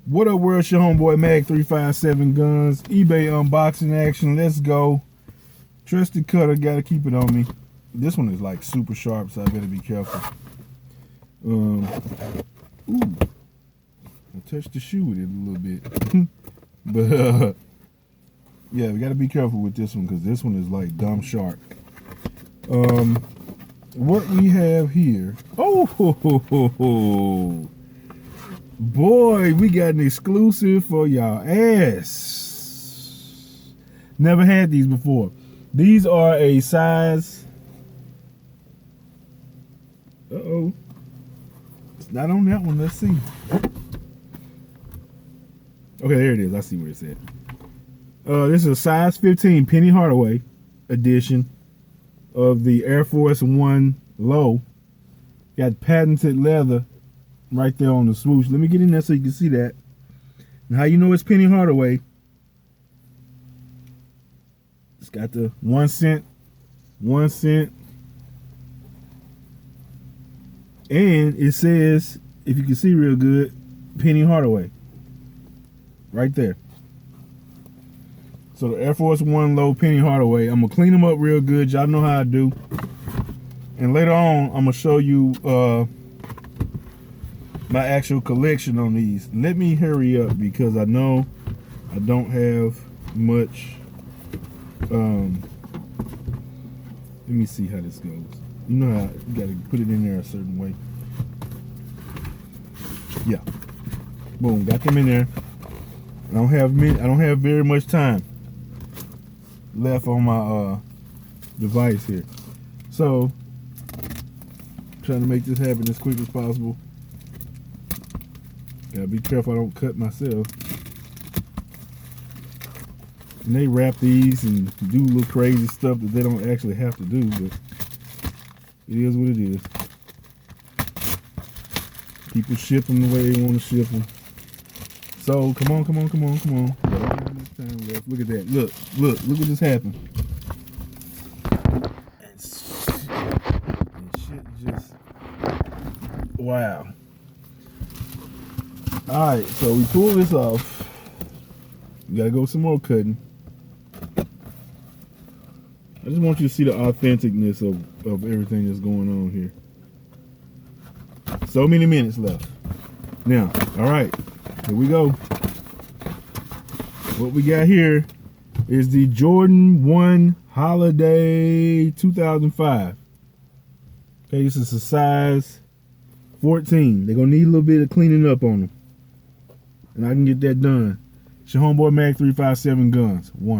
What up, world? It's your homeboy Mag357 Guns. eBay unboxing action. Let's go. Trusted cutter, gotta keep it on me. This one is like super sharp, so I better be careful. Ooh, I touched the shoe with it a little bit. But yeah, we gotta be careful with this one because this one is like dumb sharp. What we have here? Oh, boy, we got an exclusive for y'all ass. Never had these before. These are a size. Uh-oh. It's not on that one. Let's see. Okay, there it is. I see where it's at. This is a size 15 Penny Hardaway edition of the Air Force 1 low. Got patented leather right there on the swoosh. Let me get in there so you can see that. And how you know it's Penny Hardaway? It's got the 1 cent, 1 cent. And it says, if you can see real good, Penny Hardaway. Right there. So the Air Force 1 low Penny Hardaway. I'm going to clean them up real good. Y'all know how I do. And later on, I'm going to show you my actual collection on these. Let me hurry up because I know I don't have much. Let me see how this goes. You know how you got to put it in there a certain way. Yeah. Boom, got them in there. I don't have very much time left on my device here. So, trying to make this happen as quick as possible. Gotta be careful I don't cut myself. And they wrap these and do little crazy stuff that they don't actually have to do, but it is what it is. People ship them the way they want to ship them. So, come on. Got all this time left. Look at that. Look what just happened. And shit just, wow. Alright, so we pull this off. We gotta go some more cutting. I just want you to see the authenticness of everything that's going on here. So many minutes left. Now, alright, here we go. What we got here is the Jordan 1 Holiday 2005. Okay, this is a size 14. They're gonna need a little bit of cleaning up on them. And I can get that done. It's your homeboy Mag357 Guns. 1.